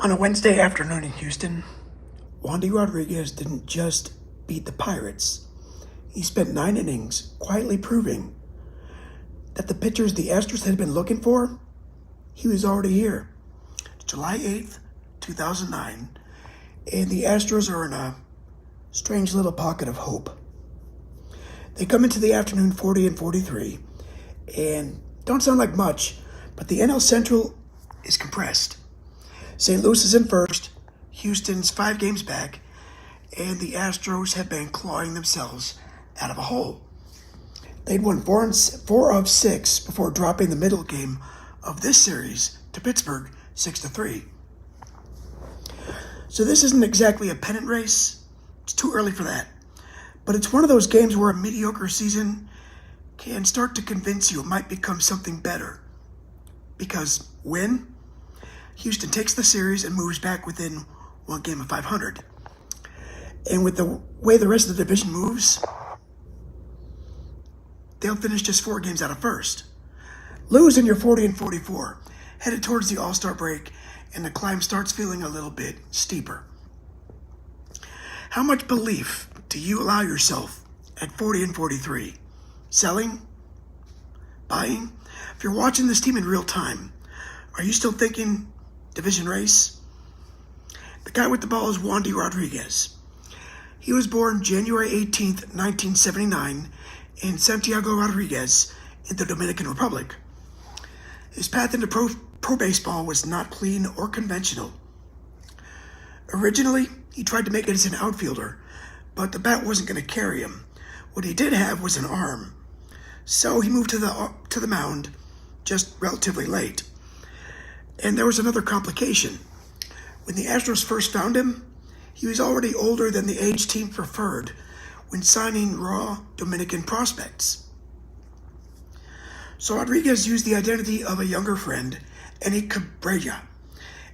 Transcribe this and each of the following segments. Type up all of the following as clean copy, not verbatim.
On a Wednesday afternoon in Houston, Wandy Rodriguez didn't just beat the Pirates. He spent 9 innings quietly proving that the pitchers the Astros had been looking for, he was already here. July 8th, 2009, and the Astros are in a strange little pocket of hope. They come into the afternoon 40-43, and don't sound like much, but the NL Central is compressed. St. Louis is in first, Houston's 5 games back, and the Astros have been clawing themselves out of a hole. They'd won 4 of 6 before dropping the middle game of this series to Pittsburgh 6-3. So this isn't exactly a pennant race. It's too early for that. But it's one of those games where a mediocre season can start to convince you it might become something better. Because when Houston takes the series and moves back within 1 game of 500. And with the way the rest of the division moves, they'll finish just 4 games out of first. Lose and you're 40-44, headed towards the All-Star break, and the climb starts feeling a little bit steeper. How much belief do you allow yourself at 40-43? Selling? Buying? If you're watching this team in real time, are you still thinking division race? The guy with the ball is Wandy Rodriguez. He was born January 18th, 1979 in Santiago Rodriguez in the Dominican Republic. His path into pro baseball was not clean or conventional. Originally, he tried to make it as an outfielder, but the bat wasn't going to carry him. What he did have was an arm. So he moved to the mound just relatively late. And there was another complication. When the Astros first found him, he was already older than the age team preferred when signing raw Dominican prospects. So Rodriguez used the identity of a younger friend, Enrique Cabrera,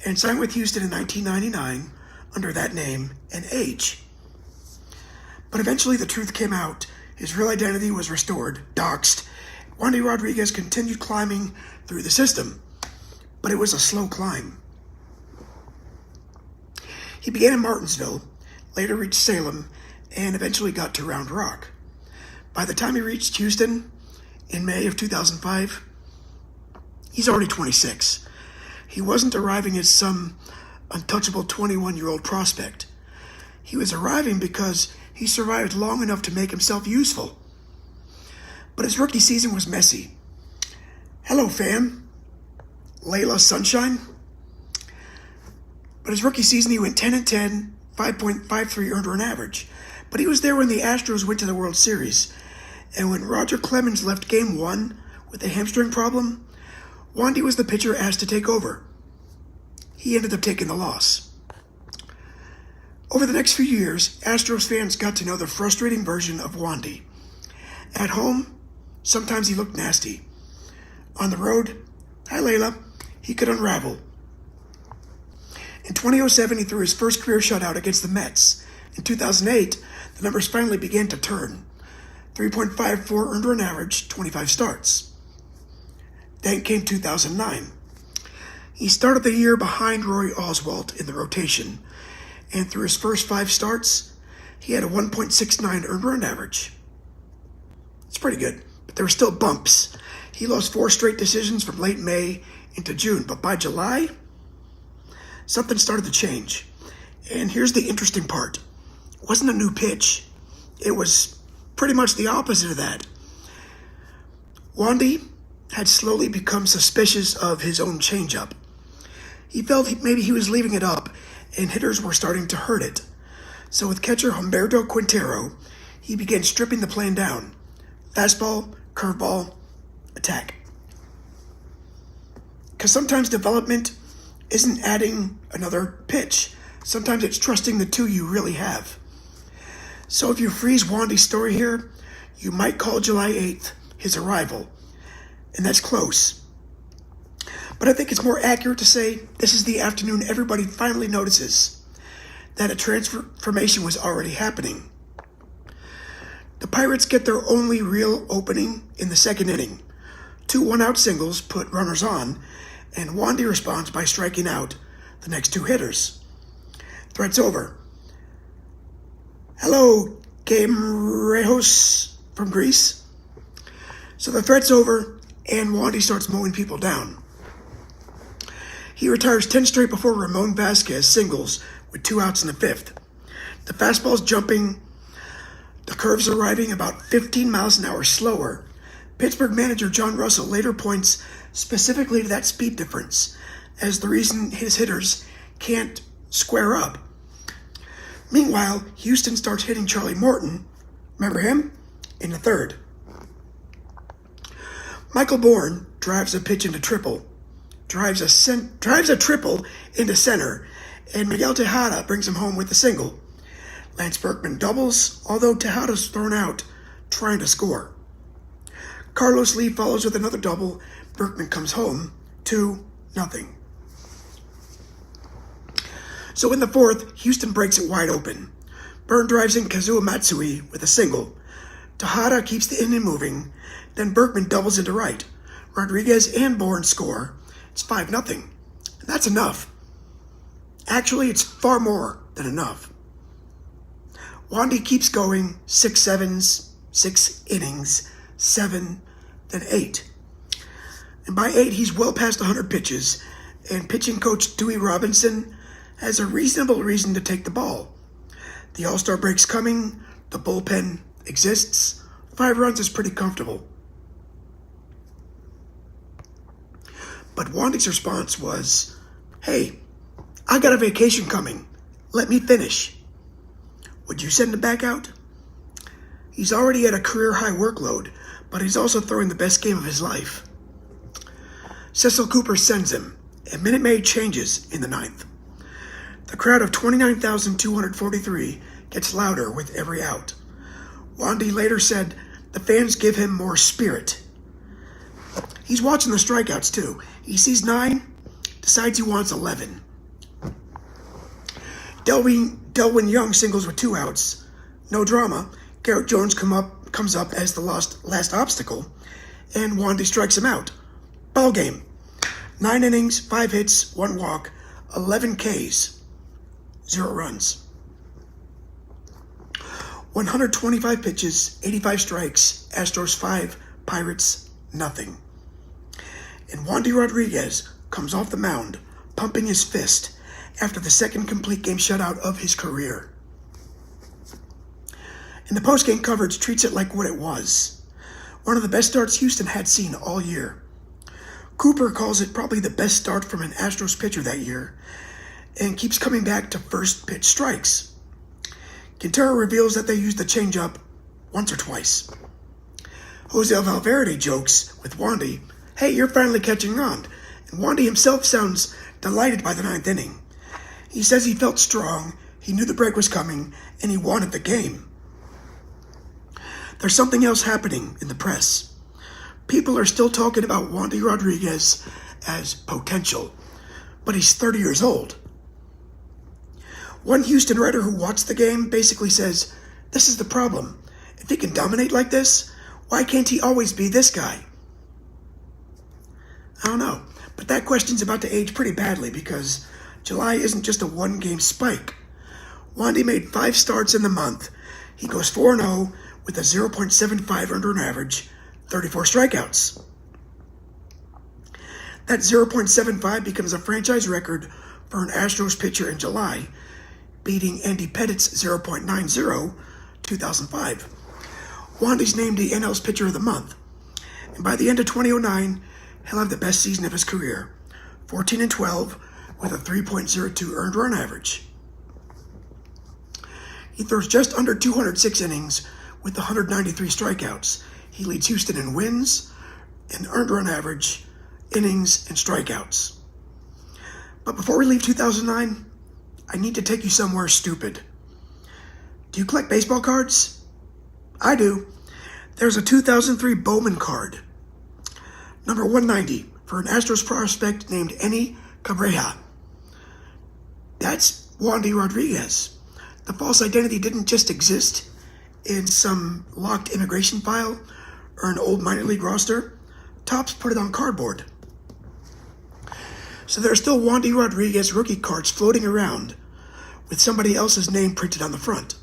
and signed with Houston in 1999 under that name and age. But eventually the truth came out. His real identity was restored, doxed. Wandy Rodriguez continued climbing through the system, but it was a slow climb. He began in Martinsville, later reached Salem, and eventually got to Round Rock. By the time he reached Houston in May of 2005, he's already 26. He wasn't arriving as some untouchable 21-year-old prospect. He was arriving because he survived long enough to make himself useful. But his rookie season was messy. Hello, fam. Layla Sunshine. But his rookie season, he went 10-10, 5.53 earned run average. But he was there when the Astros went to the World Series. And when Roger Clemens left Game 1 with a hamstring problem, Wandy was the pitcher asked to take over. He ended up taking the loss. Over the next few years, Astros fans got to know the frustrating version of Wandy. At home, sometimes he looked nasty. On the road, hi Layla, he could unravel. In 2007, he threw his first career shutout against the Mets. In 2008, the numbers finally began to turn. 3.54 earned run average, 25 starts. Then came 2009. He started the year behind Roy Oswalt in the rotation, and through his first 5 starts, he had a 1.69 earned run average. It's pretty good, but there were still bumps. He lost 4 straight decisions from late May into June, but by July, something started to change. And here's the interesting part. It wasn't a new pitch. It was pretty much the opposite of that. Wandy had slowly become suspicious of his own changeup. He felt maybe he was leaving it up, and hitters were starting to hurt it. So with catcher Humberto Quintero, he began stripping the plan down. Fastball, curveball, attack. Because sometimes development isn't adding another pitch. Sometimes it's trusting the 2 you really have. So if you freeze Wandy's story here, you might call July 8th his arrival. And that's close. But I think it's more accurate to say this is the afternoon everybody finally notices that a transformation was already happening. The Pirates get their only real opening in the second inning. 2 one-out singles put runners on, and Wandy responds by striking out the next two hitters. Threat's over. Hello, Game Rejos from Greece. So the threat's over, and Wandy starts mowing people down. He retires 10 straight before Ramon Vasquez singles with 2 outs in the 5th. The fastball's jumping. The curve's arriving about 15 miles an hour slower. Pittsburgh manager John Russell later points specifically to that speed difference as the reason his hitters can't square up. Meanwhile, Houston starts hitting Charlie Morton, remember him, in the 3rd. Michael Bourne drives a pitch into triple, drives a triple into center, and Miguel Tejada brings him home with a single. Lance Berkman doubles, although Tejada's thrown out trying to score. Carlos Lee follows with another double. Berkman comes home 2-0. So in the 4th, Houston breaks it wide open. Byrne drives in Kazuo Matsui with a single. Tejada keeps the inning moving. Then Berkman doubles into right. Rodriguez and Bourne score. It's 5-0. And that's enough. Actually, it's far more than enough. Wandy keeps going, 6 sevens, 6 innings, 7, then 8. And by 8, he's well past 100 pitches, and pitching coach Dewey Robinson has a reasonable reason to take the ball. The All-Star break's coming, the bullpen exists, 5 runs is pretty comfortable. But Wandy's response was, "Hey, I got a vacation coming. Let me finish." Would you send him back out? He's already at a career-high workload, but he's also throwing the best game of his life. Cecil Cooper sends him, and Minute Maid changes in the 9th. The crowd of 29,243 gets louder with every out. Wandy later said the fans give him more spirit. He's watching the strikeouts too. He sees 9, decides he wants 11. Delwyn Young singles with 2 outs. No drama. Garrett Jones comes up as the last obstacle, and Wandy strikes him out. Ball game. 9 innings, 5 hits, 1 walk, 11 Ks, 0 runs. 125 pitches, 85 strikes, Astros 5, Pirates nothing. And Wandy Rodriguez comes off the mound, pumping his fist after the second complete game shutout of his career. And the post-game coverage treats it like what it was. One of the best starts Houston had seen all year. Cooper calls it probably the best start from an Astros pitcher that year, and keeps coming back to first pitch strikes. Quintero reveals that they used the changeup once or twice. Jose Valverde jokes with Wandy, "Hey, you're finally catching on." And Wandy himself sounds delighted by the 9th inning. He says he felt strong, he knew the break was coming, and he wanted the game. There's something else happening in the press. People are still talking about Wandy Rodriguez as potential, but he's 30 years old. One Houston writer who watched the game basically says, "This is the problem. If he can dominate like this, why can't he always be this guy?" I don't know, but that question's about to age pretty badly because July isn't just a 1-game spike. Wandy made 5 starts in the month. He goes 4-0 with a 0.75 earned run average, 34 strikeouts. That 0.75 becomes a franchise record for an Astros pitcher in July, beating Andy Pettit's 0.90, 2005. Wandy's named the NL's Pitcher of the Month, and by the end of 2009, he'll have the best season of his career, 14-12 with a 3.02 earned run average. He throws just under 206 innings with 193 strikeouts. He leads Houston in wins and earned run average, innings, and strikeouts. But before we leave 2009, I need to take you somewhere stupid. Do you collect baseball cards? I do. There's a 2003 Bowman card, number 190, for an Astros prospect named Enny Cabrera. That's Wandy Rodriguez. The false identity didn't just exist in some locked immigration file or an old minor league roster. Topps put it on cardboard. So there are still Wandy Rodriguez rookie cards floating around with somebody else's name printed on the front.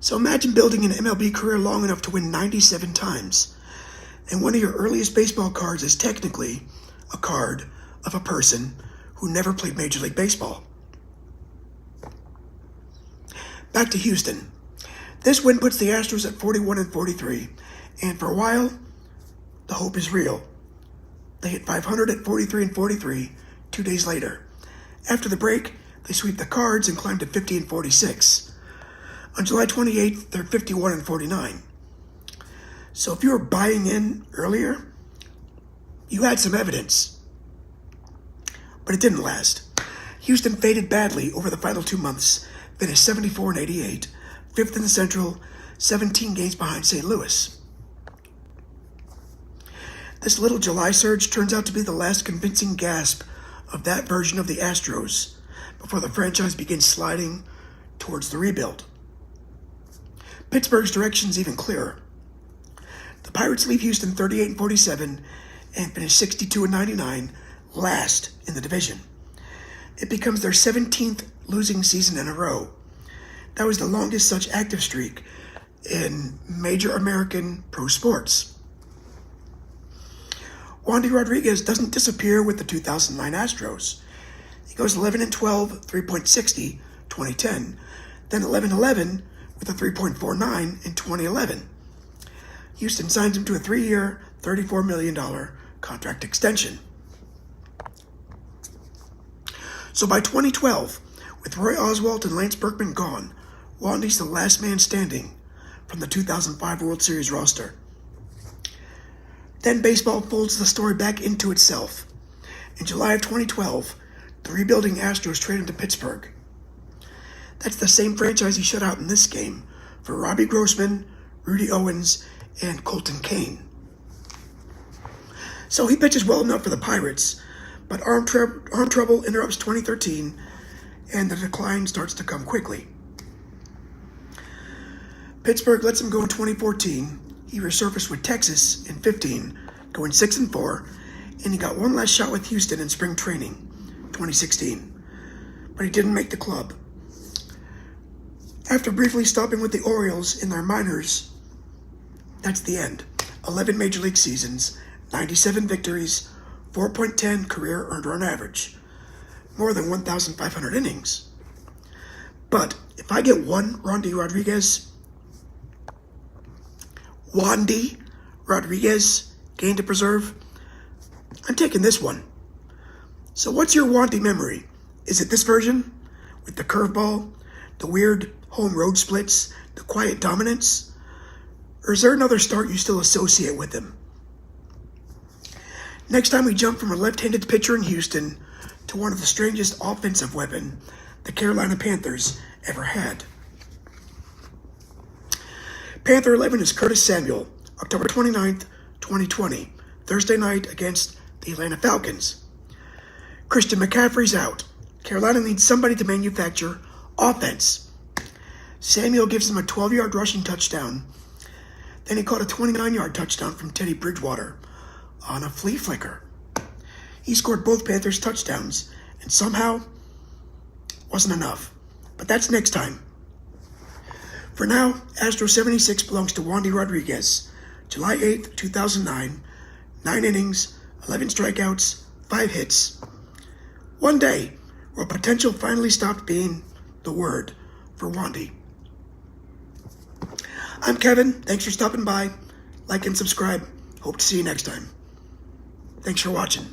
So imagine building an MLB career long enough to win 97 times, and one of your earliest baseball cards is technically a card of a person who never played Major League Baseball. Back to Houston. This win puts the Astros at 41-43, and for a while, the hope is real. They hit 500 at 43-43 2 days later. After the break, they sweep the Cards and climb to 50-46. On July 28th, they're 51-49. So if you were buying in earlier, you had some evidence. But it didn't last. Houston faded badly over the final 2 months, finished 74-88, fifth in the Central, 17 games behind St. Louis. This little July surge turns out to be the last convincing gasp of that version of the Astros before the franchise begins sliding towards the rebuild. Pittsburgh's direction is even clearer. The Pirates leave Houston 38-47 and finish 62-99, last in the division. It becomes their 17th losing season in a row. That was the longest such active streak in major American pro sports. Wandy Rodriguez doesn't disappear with the 2009 Astros. He goes 11-12, 3.60, 2010, then 11-11 with a 3.49 in 2011. Houston signs him to a 3-year, $34 million contract extension. So by 2012, with Roy Oswalt and Lance Berkman gone, Wandy's the last man standing from the 2005 World Series roster. Then baseball folds the story back into itself. In July of 2012, the rebuilding Astros trade him to Pittsburgh. That's the same franchise he shut out in this game for Robbie Grossman, Rudy Owens, and Colton Kane. So he pitches well enough for the Pirates, but arm trouble interrupts 2013, and the decline starts to come quickly. Pittsburgh lets him go in 2014. He resurfaced with Texas in 15, going 6-4, and he got one last shot with Houston in spring training, 2016. But he didn't make the club. After briefly stopping with the Orioles in their minors, that's the end. 11 major league seasons, 97 victories, 4.10 career earned run average, more than 1,500 innings. But if I get one Wandy Rodriguez game to preserve, I'm taking this one. So what's your Wandy memory? Is it this version with the curveball, the weird home road splits, the quiet dominance? Or is there another start you still associate with him? Next time we jump from a left-handed pitcher in Houston to one of the strangest offensive weapon the Carolina Panthers ever had. Panther 11 is Curtis Samuel, October 29th, 2020, Thursday night against the Atlanta Falcons. Christian McCaffrey's out. Carolina needs somebody to manufacture offense. Samuel gives him a 12-yard rushing touchdown. Then he caught a 29-yard touchdown from Teddy Bridgewater on a flea flicker. He scored both Panthers touchdowns, and somehow wasn't enough. But that's next time. For now, Astro 76 belongs to Wandy Rodriguez. July 8th, 2009, 9 innings, 11 strikeouts, 5 hits. One day, where potential finally stopped being the word for Wandy. I'm Kevin. Thanks for stopping by. Like and subscribe. Hope to see you next time. Thanks for watching.